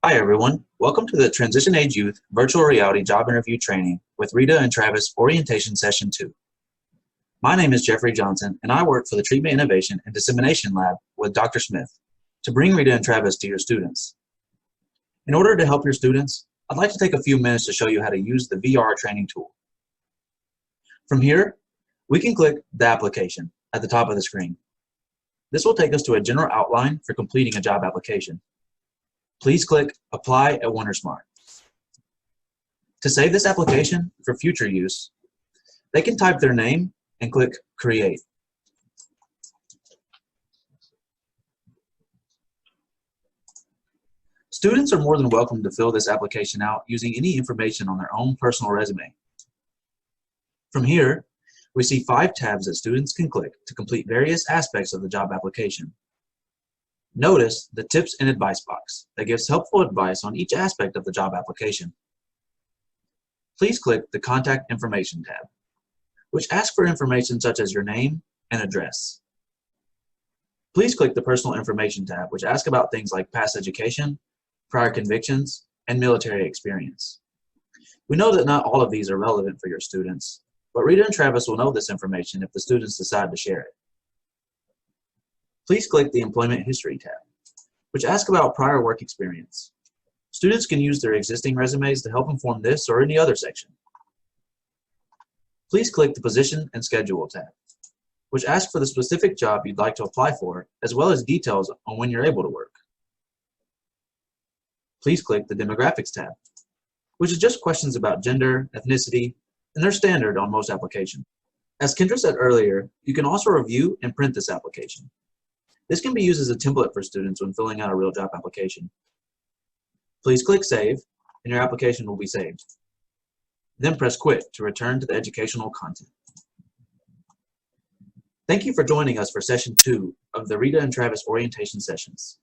Hi everyone, welcome to the Transition Age Youth Virtual Reality Job Interview Training with Rita and Travis Orientation Session 2. My name is Jeffrey Johnson and I work for the Treatment Innovation and Dissemination Lab with Dr. Smith to bring Rita and Travis to your students. In order to help your students, I'd like to take a few minutes to show you how to use the VR training tool. From here, we can click the application at the top of the screen. This will take us to a general outline for completing a job application. Please click Apply at WonderSmart. To save this application for future use, they can type their name and click Create. Students are more than welcome to fill this application out using any information on their own personal resume. From here, we see 5 tabs that students can click to complete various aspects of the job application. Notice the Tips and Advice box that gives helpful advice on each aspect of the job application. Please click the Contact Information tab, which asks for information such as your name and address. Please click the Personal Information tab, which asks about things like past education, prior convictions, and military experience. We know that not all of these are relevant for your students, but Rita and Travis will know this information if the students decide to share it. Please click the Employment History tab, which asks about prior work experience. Students can use their existing resumes to help inform this or any other section. Please click the Position and Schedule tab, which asks for the specific job you'd like to apply for, as well as details on when you're able to work. Please click the Demographics tab, which is just questions about gender, ethnicity, and they're standard on most applications. As Kendra said earlier, you can also review and print this application. This can be used as a template for students when filling out a real job application. Please click Save, and your application will be saved. Then press Quit to return to the educational content. Thank you for joining us for Session 2 of the Rita and Travis Orientation Sessions.